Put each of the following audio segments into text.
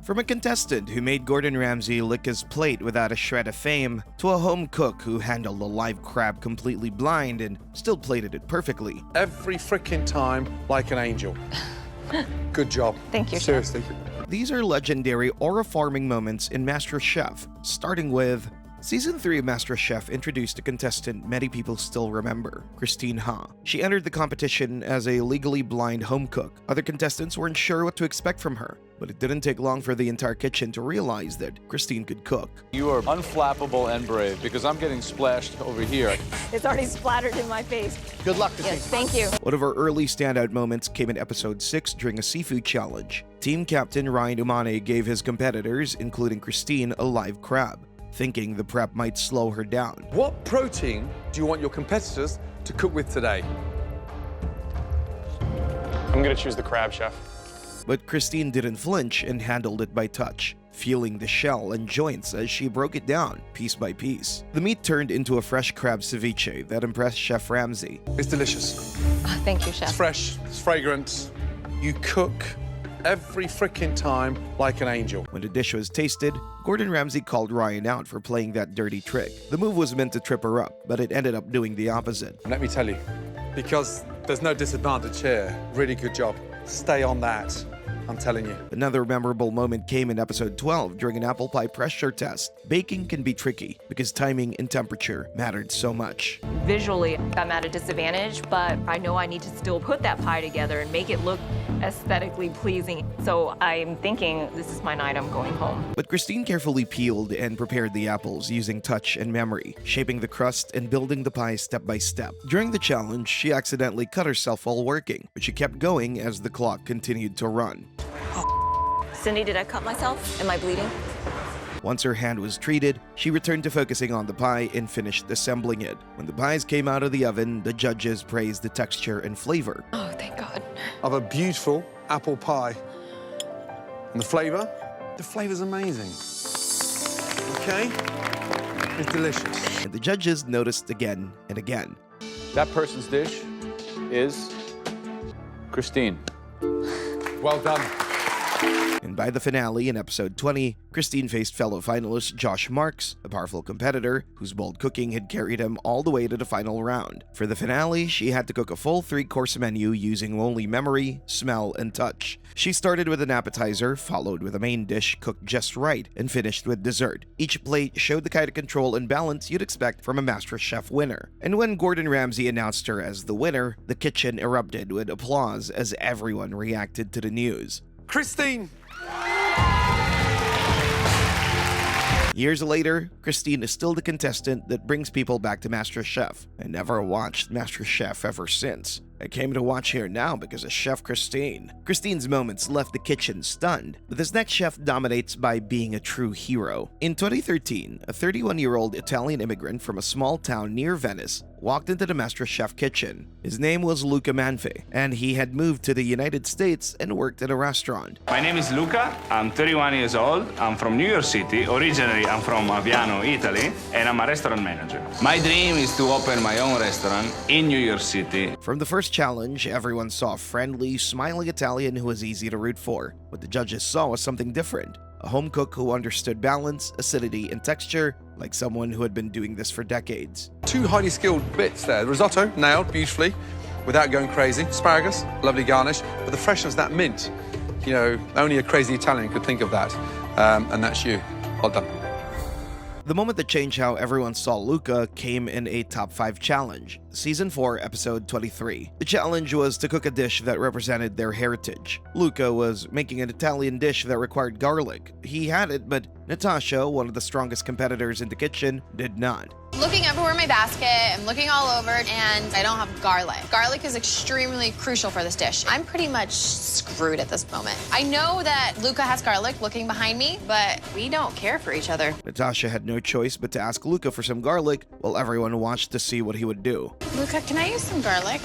From a contestant who made Gordon Ramsay lick his plate without a shred of fame, to a home cook who handled a live crab completely blind and still plated it perfectly. Every freaking time, like an angel. Good job. Thank you, Seriously. These are legendary aura-forming moments in Masterchef, starting with Season 3 of Masterchef introduced a contestant many people still remember, Christine Ha. She entered the competition as a legally blind home cook. Other contestants weren't sure what to expect from her, but it didn't take long for the entire kitchen to realize that Christine could cook. You are unflappable and brave, because I'm getting splashed over here. It's already splattered in my face. Good luck, Christine. Yes, thank you. One of her early standout moments came in episode 6 during a seafood challenge. Team captain Ryan Umane gave his competitors, including Christine, a live crab, thinking the prep might slow her down. What protein do you want your competitors to cook with today? I'm gonna choose the crab, chef. But Christine didn't flinch and handled it by touch, feeling the shell and joints as she broke it down, piece by piece. The meat turned into a fresh crab ceviche that impressed Chef Ramsay. It's delicious. Oh, thank you, Chef. It's fresh, it's fragrant. You cook every freaking time like an angel. When the dish was tasted, Gordon Ramsay called Ryan out for playing that dirty trick. The move was meant to trip her up, but it ended up doing the opposite. And let me tell you, because there's no disadvantage here, really good job. Stay on that, I'm telling you. Another memorable moment came in episode 12 during an apple pie pressure test. Baking can be tricky because timing and temperature mattered so much. Visually, I'm at a disadvantage, but I know I need to still put that pie together and make it look aesthetically pleasing. So I'm thinking, this is my night, I'm going home. But Christine carefully peeled and prepared the apples using touch and memory, shaping the crust and building the pie step by step. During the challenge, she accidentally cut herself while working, but she kept going as the clock continued to run. Cindy, did I cut myself? Am I bleeding? Once her hand was treated, she returned to focusing on the pie and finished assembling it. When the pies came out of the oven, the judges praised the texture and flavor. Oh, thank God. Of a beautiful apple pie. And the flavor's amazing. Okay? It's delicious. And the judges noticed again and again. That person's dish is Christine. Well done. And by the finale in episode 20, Christine faced fellow finalist Josh Marks, a powerful competitor whose bold cooking had carried him all the way to the final round. For the finale, she had to cook a full 3-course menu using only memory, smell, and touch. She started with an appetizer, followed with a main dish cooked just right, and finished with dessert. Each plate showed the kind of control and balance you'd expect from a MasterChef winner. And when Gordon Ramsay announced her as the winner, the kitchen erupted with applause as everyone reacted to the news. Christine! Years later, Christine is still the contestant that brings people back to MasterChef. I never watched MasterChef ever since. I came to watch here now because of Chef Christine. Christine's moments left the kitchen stunned, but this next chef dominates by being a true hero. In 2013, a 31-year-old Italian immigrant from a small town near Venice walked into the MasterChef kitchen. His name was Luca Manfe, and he had moved to the United States and worked at a restaurant. My name is Luca. I'm 31 years old. I'm from New York City. Originally, I'm from Aviano, Italy, and I'm a restaurant manager. My dream is to open my own restaurant in New York City. From the first challenge, everyone saw a friendly, smiling Italian who was easy to root for. What the judges saw was something different. A home cook who understood balance, acidity, and texture like someone who had been doing this for decades. 2 highly skilled bits there. The risotto, nailed beautifully, without going crazy. Asparagus, lovely garnish. But the freshness of that mint, you know, only a crazy Italian could think of that. And that's you. Well done. The moment that changed how everyone saw Luca came in a top 5 challenge, Season 4, Episode 23. The challenge was to cook a dish that represented their heritage. Luca was making an Italian dish that required garlic. He had it, but Natasha, one of the strongest competitors in the kitchen, did not. Looking everywhere in my basket, I'm looking all over, and I don't have garlic. Garlic is extremely crucial for this dish. I'm pretty much screwed at this moment. I know that Luca has garlic looking behind me, but we don't care for each other. Natasha had no choice but to ask Luca for some garlic while everyone watched to see what he would do. Luca, can I use some garlic?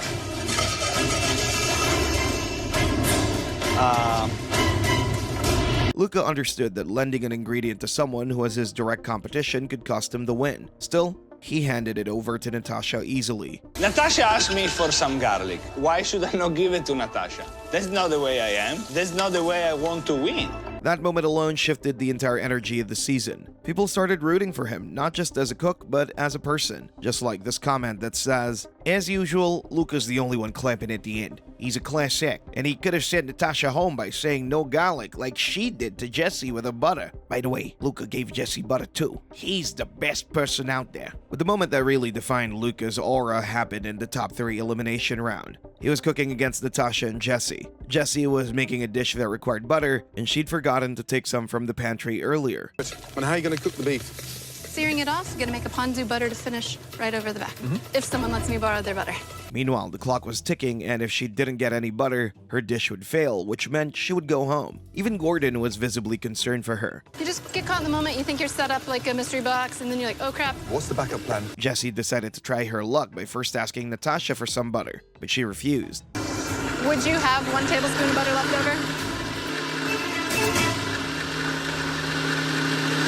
Luca understood that lending an ingredient to someone who was his direct competition could cost him the win. Still, he handed it over to Natasha easily. Natasha asked me for some garlic. Why should I not give it to Natasha? That's not the way I am. That's not the way I want to win. That moment alone shifted the entire energy of the season. People started rooting for him, not just as a cook, but as a person. Just like this comment that says, "As usual, Luca's the only one clapping at the end. He's a class act, and he could have sent Natasha home by saying no garlic like she did to Jesse with her butter. By the way, Luca gave Jesse butter too. He's the best person out there." But the moment that really defined Luca's aura happened in the top 3 elimination round. He was cooking against Natasha and Jesse. Jesse was making a dish that required butter, and she'd forgotten to take some from the pantry earlier. And how are you going to cook the beef? Searing it off, gonna make a ponzu butter to finish right over the back. If someone lets me borrow their butter. Meanwhile, the clock was ticking, and if she didn't get any butter, her dish would fail, which meant she would go home. Even Gordon was visibly concerned for her. You just get caught in the moment, you think you're set up like a mystery box, and then you're like, oh crap. What's the backup plan? Jesse decided to try her luck by first asking Natasha for some butter, but she refused. Would you have 1 tablespoon of butter left over?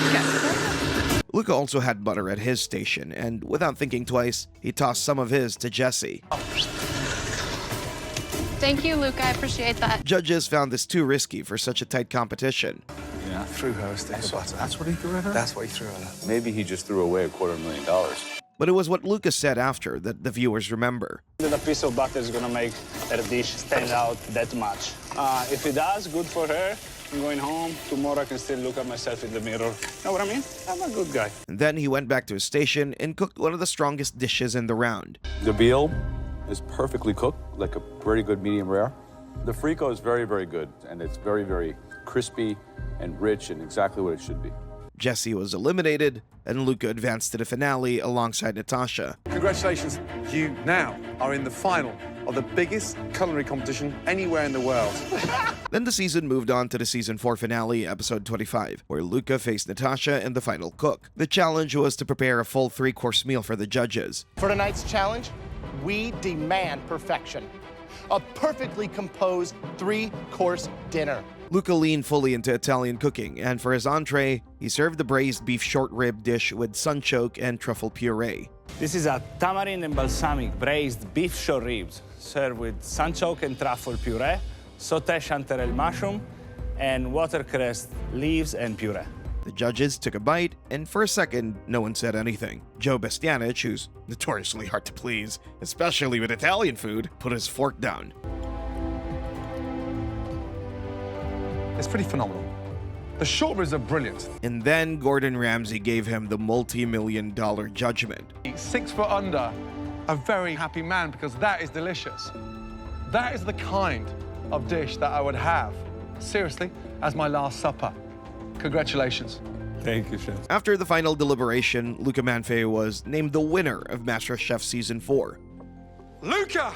Okay. Luca also had butter at his station, and without thinking twice, he tossed some of his to Jesse. Thank you, Luca, I appreciate that. Judges found this too risky for such a tight competition. Yeah, threw her a stick of butter. That's what he threw at her? That's what he threw at her. Maybe he just threw away $250,000. But it was what Luca said after that the viewers remember. The piece of butter is gonna make her dish stand out that much. If it does, good for her. I'm going home. Tomorrow I can still look at myself in the mirror. Know what I mean? I'm a good guy. And then he went back to his station and cooked one of the strongest dishes in the round. The veal is perfectly cooked, like a pretty good medium rare. The frico is very, very good, and it's very, very crispy and rich and exactly what it should be. Jesse was eliminated, and Luca advanced to the finale alongside Natasha. Congratulations. You now are in the final of the biggest culinary competition anywhere in the world. Then the season moved on to the season 4 finale, episode 25, where Luca faced Natasha in the final cook. The challenge was to prepare a full 3-course meal for the judges. For tonight's challenge, we demand perfection. A perfectly composed 3-course dinner. Luca leaned fully into Italian cooking, and for his entree, he served the braised beef short rib dish with sunchoke and truffle puree. This is a tamarind and balsamic braised beef short ribs, served with sunchoke and truffle puree, sauté chanterelle mushroom, and watercress leaves and puree. The judges took a bite, and for a second, no one said anything. Joe Bastianich, who's notoriously hard to please, especially with Italian food, put his fork down. It's pretty phenomenal. The short ribs are brilliant. And then Gordon Ramsay gave him the multi-million-dollar judgment. 6 foot under, a very happy man, because that is delicious. That is the kind of dish that I would have, seriously, as my last supper. Congratulations. Thank you, Chef. After the final deliberation, Luca Manfe was named the winner of Masterchef Season 4. Luca!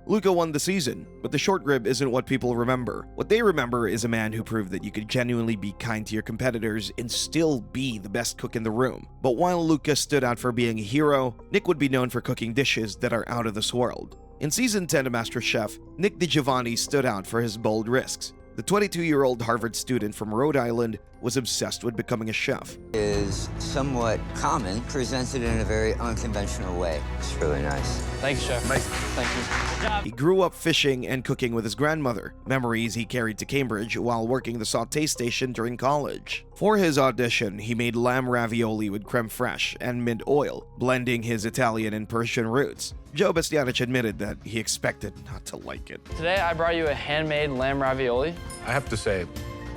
Luca won the season, but the short rib isn't what people remember. What they remember is a man who proved that you could genuinely be kind to your competitors and still be the best cook in the room. But while Luca stood out for being a hero, Nick would be known for cooking dishes that are out of this world. In Season 10 of Masterchef, Nick DiGiovanni stood out for his bold risks. The 22-year-old Harvard student from Rhode Island was obsessed with becoming a chef. Is somewhat common, presented in a very unconventional way. It's really nice. Thank you, Chef. Amazing. Thank you. Good job. He grew up fishing and cooking with his grandmother, memories he carried to Cambridge while working the sauté station during college. For his audition, he made lamb ravioli with creme fraiche and mint oil, blending his Italian and Persian roots. Joe Bastianich admitted that he expected not to like it. Today, I brought you a handmade lamb ravioli. I have to say,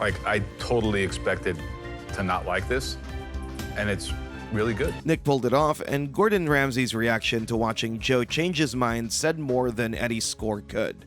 I totally expected to not like this, and it's really good. Nick pulled it off, and Gordon Ramsay's reaction to watching Joe change his mind said more than Eddie's score could.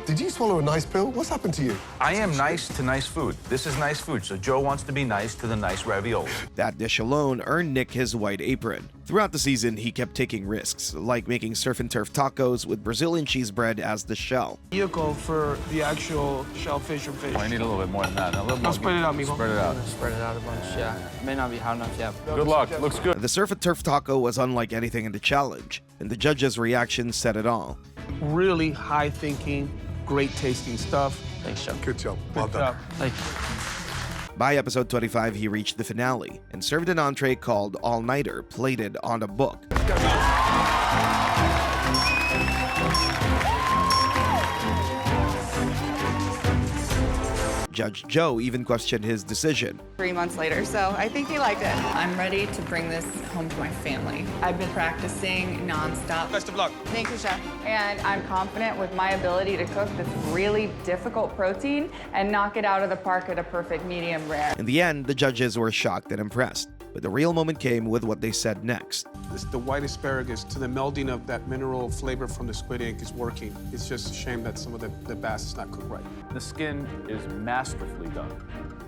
Did you swallow a nice pill? What's happened to you? I am nice to nice food. This is nice food, so Joe wants to be nice to the nice ravioli. That dish alone earned Nick his white apron. Throughout the season, he kept taking risks, like making surf and turf tacos with Brazilian cheese bread as the shell. You go for the actual shellfish or fish. Oh, I need a little bit more than that. A little more. Spread it out, mijo. Spread it out. Spread it out a bunch, yeah. May not be hot enough, yeah. Good luck. Looks good. The surf and turf taco was unlike anything in the challenge, and the judges' reaction said it all. Really high thinking, great tasting stuff. Thanks, Chef. Good job. Well done. Thank you. By episode 25, he reached the finale and served an entree called All-Nighter, plated on a book. Judge Joe even questioned his decision. 3 months later, so I think he liked it. I'm ready to bring this home to my family. I've been practicing nonstop. Best of luck. Thank you, Chef. And I'm confident with my ability to cook this really difficult protein and knock it out of the park at a perfect medium rare. In the end, the judges were shocked and impressed, but the real moment came with what they said next. The white asparagus to the melding of that mineral flavor from the squid ink is working. It's just a shame that some of the bass is not cooked right. The skin is masterfully done.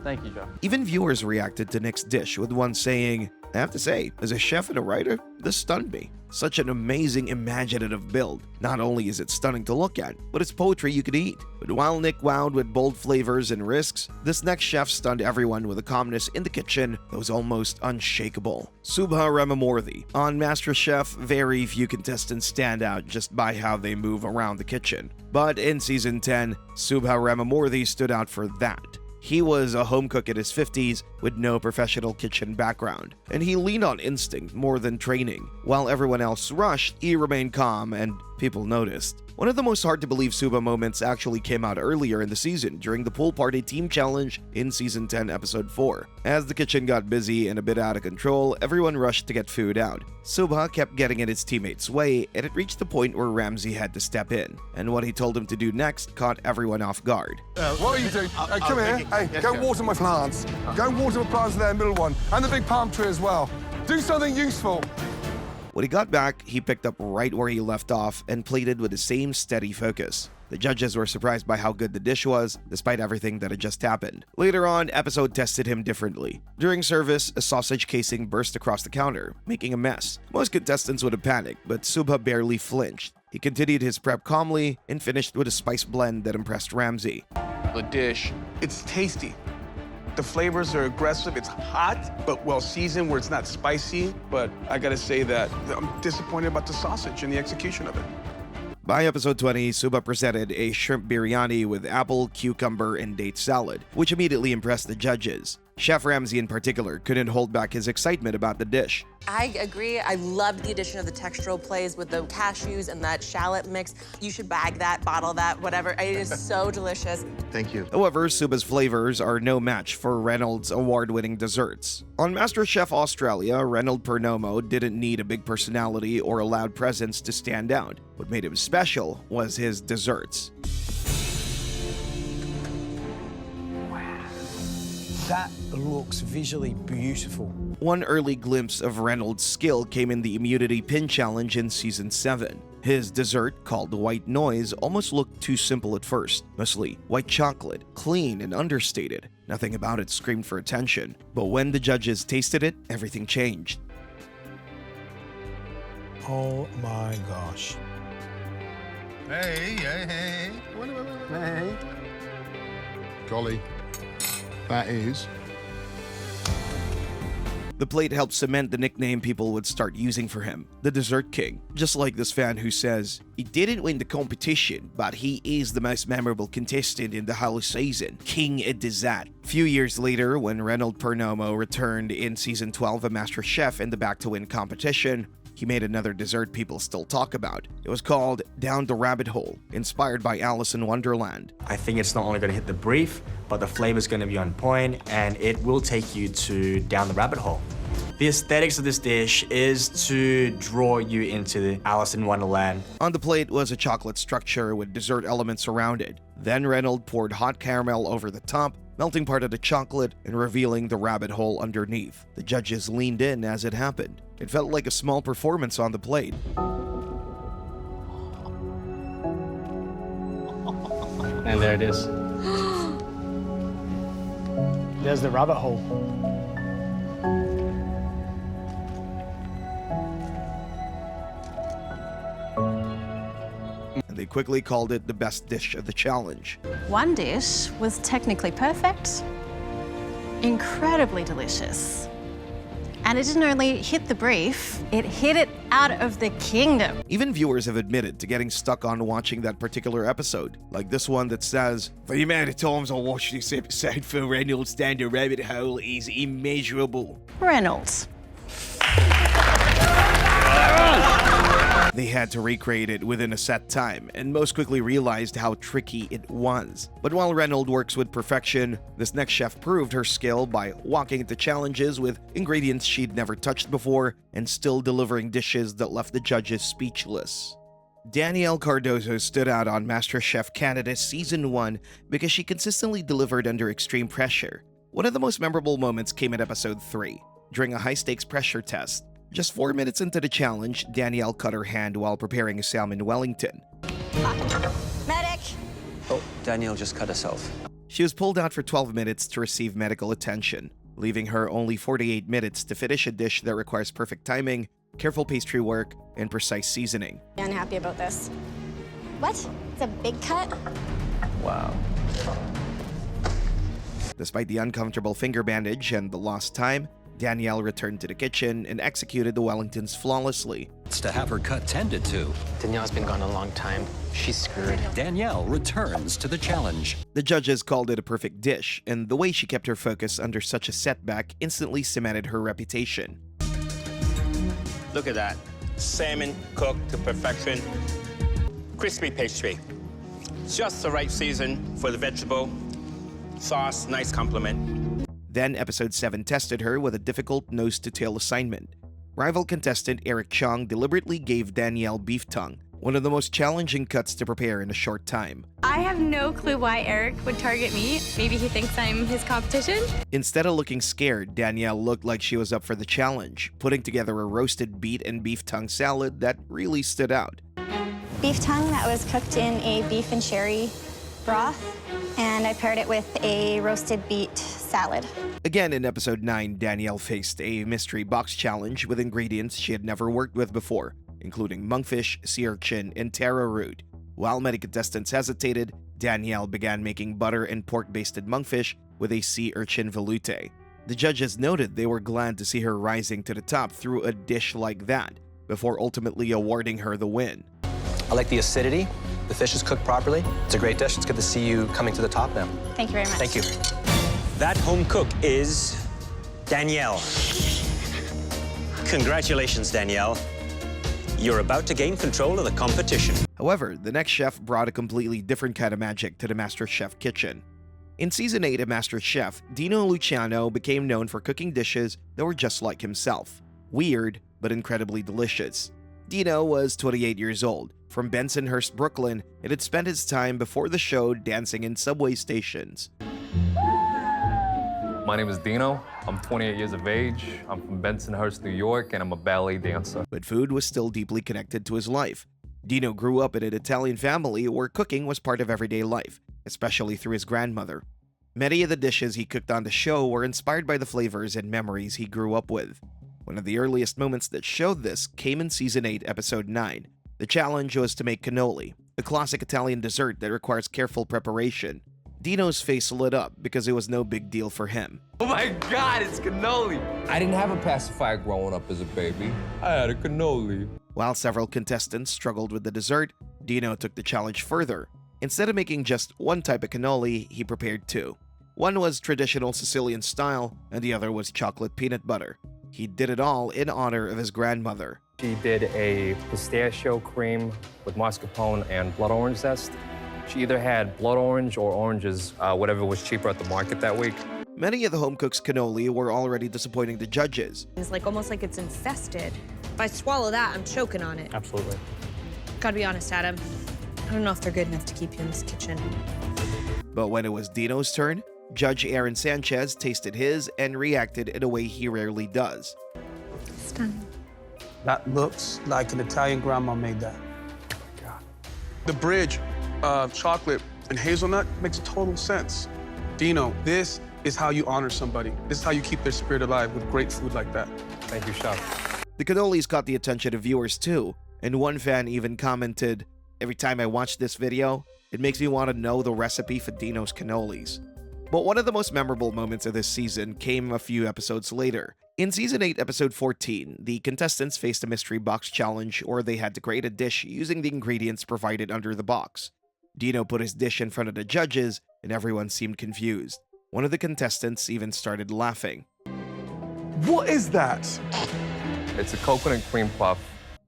Thank you, Joe. Even viewers reacted to Nick's dish, with one saying, "I have to say, as a chef and a writer, this stunned me. Such an amazing, imaginative build. Not only is it stunning to look at, but it's poetry you could eat." But while Nick wowed with bold flavors and risks, this next chef stunned everyone with a calmness in the kitchen that was almost unshakable. Subha Ramorty. On Masterchef, very few contestants stand out just by how they move around the kitchen. But in Season 10, Subha Ramorty stood out for that. He was a home cook in his 50s with no professional kitchen background, and he leaned on instinct more than training. While everyone else rushed, he remained calm and people noticed. One of the most hard-to-believe Subha moments actually came out earlier in the season during the pool party team challenge in Season 10, Episode 4. As the kitchen got busy and a bit out of control, everyone rushed to get food out. Subha kept getting in his teammates' way, and it reached the point where Ramsay had to step in. And what he told him to do next caught everyone off guard. What are you doing? Come here. Hey, go water my plants. Go water my plants there, middle one. And the big palm tree as well. Do something useful. When he got back, he picked up right where he left off and plated with the same steady focus. The judges were surprised by how good the dish was, despite everything that had just happened. Later on, episode tested him differently. During service, a sausage casing burst across the counter, making a mess. Most contestants would have panicked, but Subha barely flinched. He continued his prep calmly and finished with a spice blend that impressed Ramsay. The dish, it's tasty. The flavors are aggressive. It's hot, but well seasoned where it's not spicy. But I gotta say that I'm disappointed about the sausage and the execution of it. By episode 20, Subha presented a shrimp biryani with apple, cucumber, and date salad, which immediately impressed the judges. Chef Ramsay in particular couldn't hold back his excitement about the dish. I agree. I loved the addition of the textural plays with the cashews and that shallot mix. You should bag that, bottle that, whatever. It is so delicious. Thank you. However, Subha's flavors are no match for Reynold's award-winning desserts. On Masterchef Australia, Reynold Poernomo didn't need a big personality or a loud presence to stand out. What made him special was his desserts. That looks visually beautiful. One early glimpse of Reynold's skill came in the immunity pin challenge in Season 7. His dessert, called White Noise, almost looked too simple at first. Mostly white chocolate, clean and understated. Nothing about it screamed for attention. But when the judges tasted it, everything changed. Oh my gosh. Hey. Wait. Hey. Golly. That is. The plate helped cement the nickname people would start using for him, the Dessert King. Just like this fan who says, "He didn't win the competition, but he is the most memorable contestant in the whole season. King at dessert." A few years later, when Reynold Poernomo returned in Season 12 of MasterChef in the Back to Win competition, he made another dessert people still talk about. It was called Down the Rabbit Hole, inspired by Alice in Wonderland. I think it's not only going to hit the brief, but the flavor's going to be on point, and it will take you to down the rabbit hole. The aesthetics of this dish is to draw you into the Alice in Wonderland. On the plate was a chocolate structure with dessert elements around it. Then Reynold poured hot caramel over the top, melting part of the chocolate and revealing the rabbit hole underneath. The judges leaned in as it happened. It felt like a small performance on the plate. And there it is. There's the rabbit hole. And they quickly called it the best dish of the challenge. One dish was technically perfect, incredibly delicious. And it didn't only hit the brief, it hit it out of the kingdom. Even viewers have admitted to getting stuck on watching that particular episode, like this one that says, "The amount of times I watched this episode for Reynolds down the rabbit hole is immeasurable." Reynolds. They had to recreate it within a set time, and most quickly realized how tricky it was. But while Reynold works with perfection, this next chef proved her skill by walking into challenges with ingredients she'd never touched before and still delivering dishes that left the judges speechless. Danielle Cardo stood out on Masterchef Canada Season 1 because she consistently delivered under extreme pressure. One of the most memorable moments came in Episode 3, during a high-stakes pressure test. Just 4 minutes into the challenge, Danielle cut her hand while preparing a salmon Wellington. Medic! Oh, Danielle just cut herself. She was pulled out for 12 minutes to receive medical attention, leaving her only 48 minutes to finish a dish that requires perfect timing, careful pastry work, and precise seasoning. Unhappy about this. What? It's a big cut? Wow. Despite the uncomfortable finger bandage and the lost time, Danielle returned to the kitchen and executed the Wellingtons flawlessly. It's to have her cut tended to. Danielle's been gone a long time. She's screwed. Danielle returns to the challenge. The judges called it a perfect dish, and the way she kept her focus under such a setback instantly cemented her reputation. Look at that. Salmon cooked to perfection. Crispy pastry. Just the right season for the vegetable. Sauce, nice compliment. Then Episode 7 tested her with a difficult nose-to-tail assignment. Rival contestant Eric Chong deliberately gave Danielle beef tongue, one of the most challenging cuts to prepare in a short time. I have no clue why Eric would target me. Maybe he thinks I'm his competition? Instead of looking scared, Danielle looked like she was up for the challenge, putting together a roasted beet and beef tongue salad that really stood out. Beef tongue that was cooked in a beef and sherry broth, and I paired it with a roasted beet salad. Again, in Episode 9, Danielle faced a mystery box challenge with ingredients she had never worked with before, including monkfish, sea urchin, and taro root. While many contestants hesitated, Danielle began making butter and pork-basted monkfish with a sea urchin veloute. The judges noted they were glad to see her rising to the top through a dish like that, before ultimately awarding her the win. I like the acidity. The fish is cooked properly. It's a great dish. It's good to see you coming to the top now. Thank you very much. Thank you. That home cook is Danielle. Congratulations, Danielle. You're about to gain control of the competition. However, the next chef brought a completely different kind of magic to the Masterchef kitchen. In Season 8 of Masterchef, Dino Luciano became known for cooking dishes that were just like himself. Weird, but incredibly delicious. Dino was 28 years old, from Bensonhurst, Brooklyn, and had spent his time before the show dancing in subway stations. My name is Dino. I'm 28 years of age. I'm from Bensonhurst, New York, and I'm a ballet dancer. But food was still deeply connected to his life. Dino grew up in an Italian family where cooking was part of everyday life, especially through his grandmother. Many of the dishes he cooked on the show were inspired by the flavors and memories he grew up with. One of the earliest moments that showed this came in Season 8, Episode 9. The challenge was to make cannoli, a classic Italian dessert that requires careful preparation. Dino's face lit up because it was no big deal for him. Oh my God, it's cannoli! I didn't have a pacifier growing up as a baby. I had a cannoli. While several contestants struggled with the dessert, Dino took the challenge further. Instead of making just one type of cannoli, he prepared two. One was traditional Sicilian style, and the other was chocolate peanut butter. He did it all in honor of his grandmother. She did a pistachio cream with mascarpone and blood orange zest. She either had blood orange or oranges, whatever was cheaper at the market that week. Many of the home cooks' cannoli were already disappointing the judges. It's like almost like it's infested. If I swallow that, I'm choking on it. Absolutely. Gotta be honest, Adam. I don't know if they're good enough to keep you in this kitchen. But when it was Dino's turn, Judge Aaron Sanchez tasted his and reacted in a way he rarely does. Stunning. That looks like an Italian grandma made that. The bridge, chocolate and hazelnut makes total sense. Dino, this is how you honor somebody. This is how you keep their spirit alive with great food like that. Thank you, Chef. The cannolis caught the attention of viewers too, and one fan even commented, "Every time I watch this video, it makes me want to know the recipe for Dino's cannolis." But one of the most memorable moments of this season came a few episodes later. In Season 8, Episode 14, the contestants faced a mystery box challenge where they had to create a dish using the ingredients provided under the box. Dino put his dish in front of the judges, and everyone seemed confused. One of the contestants even started laughing. What is that? It's a coconut cream puff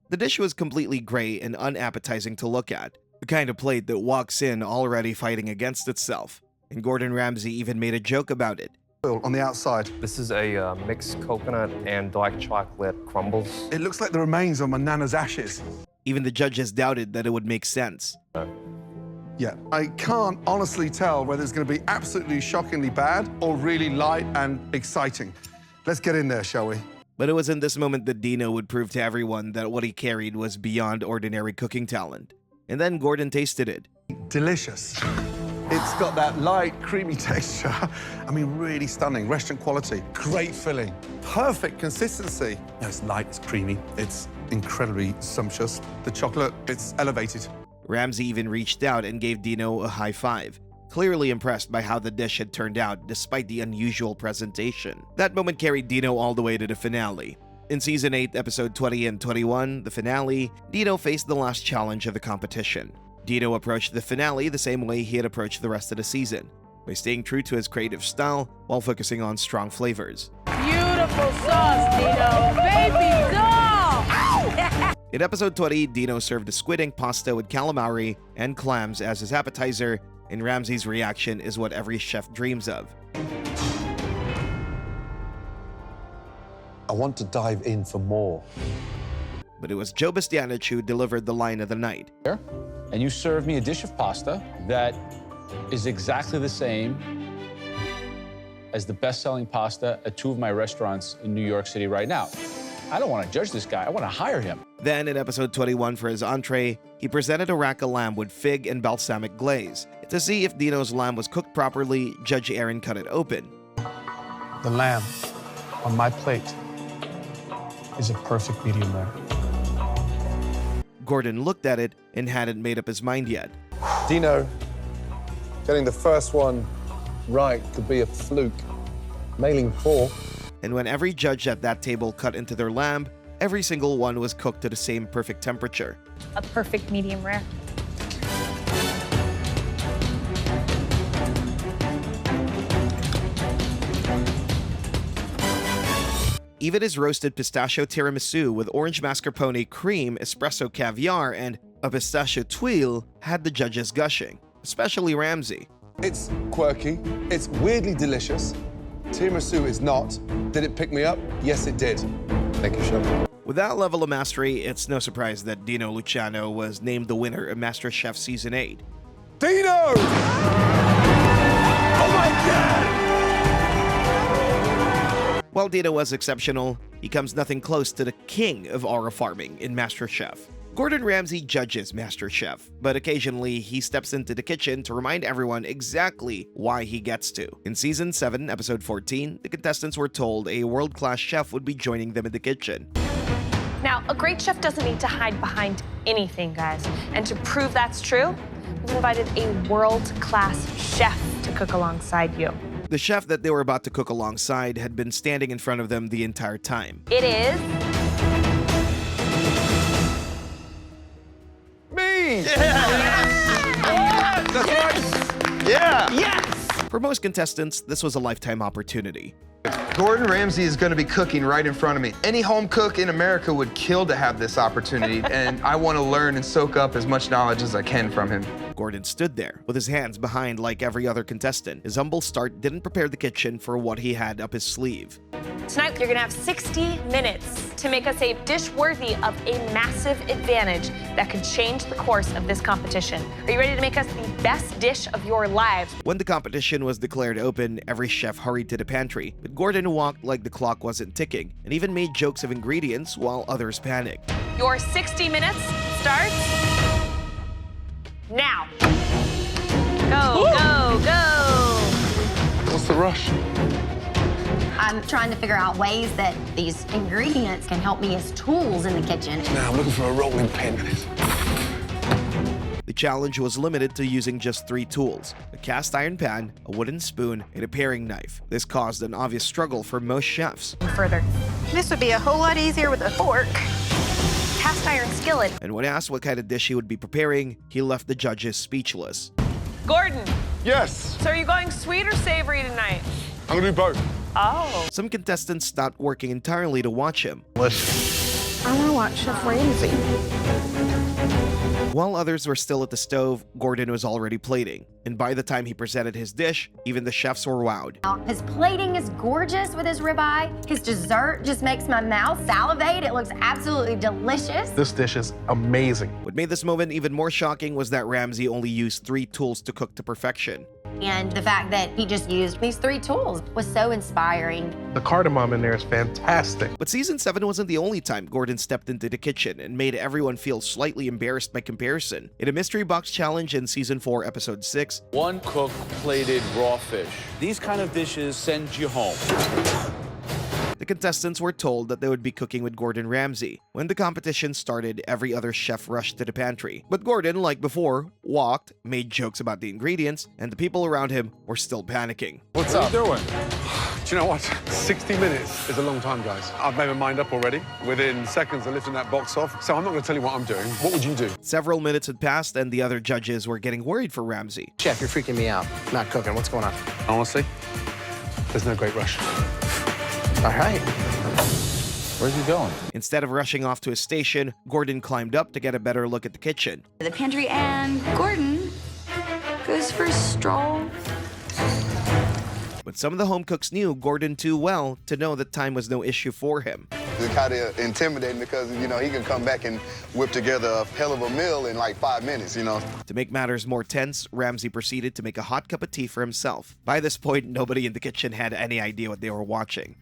The dish was completely gray and unappetizing to look at, the kind of plate that walks in already fighting against itself. And Gordon Ramsay even made a joke about it. On the outside. This is a mixed coconut and dark chocolate crumbles. It looks like the remains of my nana's ashes. Even the judges doubted that it would make sense. Yeah, I can't honestly tell whether it's going to be absolutely shockingly bad or really light and exciting. Let's get in there, shall we? But it was in this moment that Dino would prove to everyone that what he carried was beyond ordinary cooking talent. And then Gordon tasted it. Delicious. It's got that light, creamy texture. I mean, really stunning. Restaurant quality. Great filling. Perfect consistency. No, it's light, it's creamy. It's incredibly sumptuous. The chocolate, it's elevated. Ramsay even reached out and gave Dino a high five, clearly impressed by how the dish had turned out despite the unusual presentation. That moment carried Dino all the way to the finale. In Season 8, Episode 20 and 21, the finale, Dino faced the last challenge of the competition. Dino approached the finale the same way he had approached the rest of the season, by staying true to his creative style while focusing on strong flavors. Beautiful sauce, Dino. Baby doll! Ow! In Episode 20, Dino served a squid ink pasta with calamari and clams as his appetizer, and Ramsay's reaction is what every chef dreams of. I want to dive in for more. But it was Joe Bastianich who delivered the line of the night. And you serve me a dish of pasta that is exactly the same as the best-selling pasta at two of my restaurants in New York City right now. I don't want to judge this guy. I want to hire him. Then, in Episode 21 for his entree, he presented a rack of lamb with fig and balsamic glaze. To see if Dino's lamb was cooked properly, Judge Aaron cut it open. The lamb on my plate is a perfect medium rare. Gordon looked at it and hadn't made up his mind yet. Dino, getting the first one right could be a fluke. Mailing 4. And when every judge at that table cut into their lamb, every single one was cooked to the same perfect temperature. A perfect medium rare. Even his roasted pistachio tiramisu with orange mascarpone cream, espresso caviar, and a pistachio tuile had the judges gushing, especially Ramsay. It's quirky. It's weirdly delicious. Tiramisu is not. Did it pick me up? Yes, it did. Thank you, Chef. With that level of mastery, it's no surprise that Dino Luciano was named the winner of Masterchef Season 8. Dino! Oh my God! While Dino was exceptional, he comes nothing close to the king of aura farming in MasterChef. Gordon Ramsay judges MasterChef, but occasionally he steps into the kitchen to remind everyone exactly why he gets to. In Season 7, Episode 14, the contestants were told a world-class chef would be joining them in the kitchen. Now, a great chef doesn't need to hide behind anything, guys. And to prove that's true, we've invited a world-class chef to cook alongside you. The chef that they were about to cook alongside had been standing in front of them the entire time. It is... Me! Yeah! That's right! Yeah! Yes! For most contestants, this was a lifetime opportunity. Gordon Ramsay is going to be cooking right in front of me. Any home cook in America would kill to have this opportunity, and I want to learn and soak up as much knowledge as I can from him. Gordon stood there, with his hands behind like every other contestant. His humble start didn't prepare the kitchen for what he had up his sleeve. Tonight, you're gonna have 60 minutes to make us a dish worthy of a massive advantage that could change the course of this competition. Are you ready to make us the best dish of your lives? When the competition was declared open, every chef hurried to the pantry, but Gordon walked like the clock wasn't ticking, and even made jokes of ingredients while others panicked. Your 60 minutes starts now. Go, go, go. What's the rush? I'm trying to figure out ways that these ingredients can help me as tools in the kitchen. Now I'm looking for a rolling pin. The challenge was limited to using just 3 tools: a cast iron pan, a wooden spoon, and a paring knife. This caused an obvious struggle for most chefs. Further. This would be a whole lot easier with a fork. Cast iron skillet. And when asked what kind of dish he would be preparing, he left the judges speechless. Gordon. Yes. So are you going sweet or savory tonight? I'm gonna do both. Oh. Some contestants stopped working entirely to watch him. Listen, I want to watch Chef Ramsay. While others were still at the stove, Gordon was already plating, and by the time he presented his dish, even the chefs were wowed. His plating is gorgeous with his ribeye. His dessert just makes my mouth salivate. It looks absolutely delicious. This dish is amazing. What made this moment even more shocking was that Ramsay only used 3 tools to cook to perfection. And the fact that he just used these 3 tools was so inspiring. The cardamom in there is fantastic. But season 7 wasn't the only time Gordon stepped into the kitchen and made everyone feel slightly embarrassed by comparison. In a mystery box challenge in season 4, episode 6, 1 cook plated raw fish. These kind of dishes send you home. the contestants were told that they would be cooking with Gordon Ramsay. When the competition started, every other chef rushed to the pantry. But Gordon, like before, walked, made jokes about the ingredients, and the people around him were still panicking. What's up? What are you doing? Do you know what? 60 minutes is a long time, guys. I've made my mind up already. Within seconds of lifting that box off. So I'm not going to tell you what I'm doing. What would you do? Several minutes had passed, and the other judges were getting worried for Ramsay. Chef, you're freaking me out. I'm not cooking. What's going on? Honestly, there's no great rush. All right. Where's he going? Instead of rushing off to his station, Gordon climbed up to get a better look at the kitchen. The pantry, and Gordon goes for a stroll. But some of the home cooks knew Gordon too well to know that time was no issue for him. It's kind of intimidating because, you know, he can come back and whip together a hell of a meal in like 5 minutes, you know. To make matters more tense, Ramsay proceeded to make a hot cup of tea for himself. By this point, nobody in the kitchen had any idea what they were watching.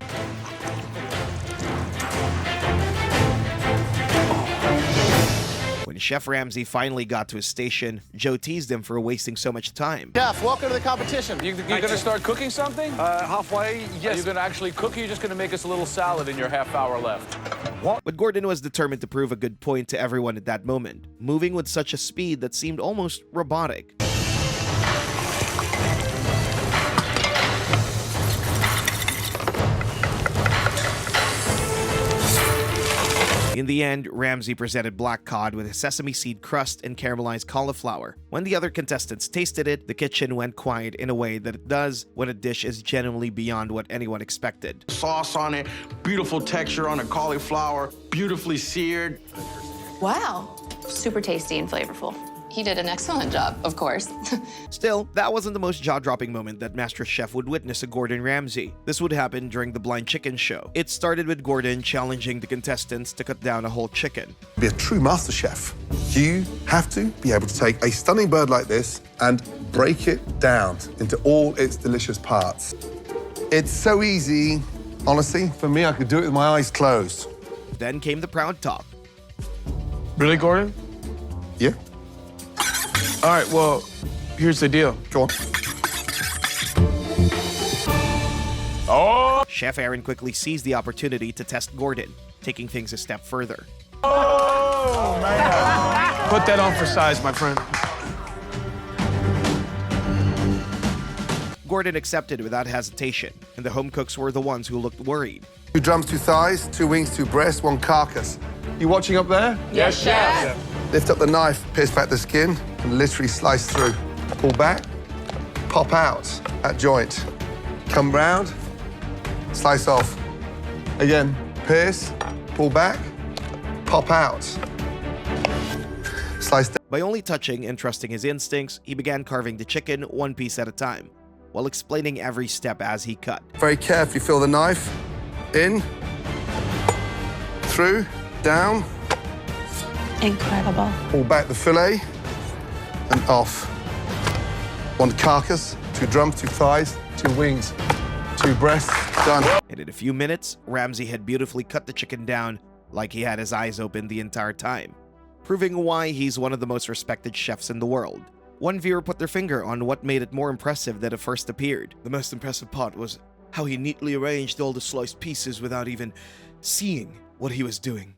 When Chef Ramsay finally got to his station, Joe teased him for wasting so much time. Chef, welcome to the competition. You're going to start cooking something? Halfway, yes. Are you going to actually cook, or are you just going to make us a little salad in your half hour left? What? But Gordon was determined to prove a good point to everyone at that moment, moving with such a speed that seemed almost robotic. In the end, Ramsay presented black cod with a sesame seed crust and caramelized cauliflower. When the other contestants tasted it, the kitchen went quiet in a way that it does when a dish is genuinely beyond what anyone expected. Sauce on it, beautiful texture on the cauliflower, beautifully seared. Wow. Super tasty and flavorful. He did an excellent job, of course. Still, that wasn't the most jaw-dropping moment that Masterchef would witness a Gordon Ramsay. This would happen during the Blind Chicken show. It started with Gordon challenging the contestants to cut down a whole chicken. To be a true master chef, you have to be able to take a stunning bird like this and break it down into all its delicious parts. It's so easy. Honestly, for me, I could do it with my eyes closed. Then came the proud talk. Really, Gordon? Yeah. All right, well, here's the deal. Go on. Oh! Chef Aaron quickly seized the opportunity to test Gordon, taking things a step further. Oh, man. Put that on for size, my friend. Gordon accepted without hesitation, and the home cooks were the ones who looked worried. 2 drums, 2 thighs, 2 wings, 2 breasts, 1 carcass. You watching up there? Yes, chef. Lift up the knife, pierce back the skin, and literally slice through. Pull back, pop out at joint. Come round, slice off. Again, pierce, pull back, pop out. Slice down. By only touching and trusting his instincts, he began carving the chicken 1 piece at a time, while explaining every step as he cut. Very carefully feel the knife in, through, down. Incredible. Pull back the fillet and off. 1 carcass, 2 drums, 2 thighs, 2 wings, 2 breasts, done. And in a few minutes, Ramsay had beautifully cut the chicken down like he had his eyes open the entire time, proving why he's one of the most respected chefs in the world. One viewer put their finger on what made it more impressive than it first appeared. The most impressive part was how he neatly arranged all the sliced pieces without even seeing what he was doing.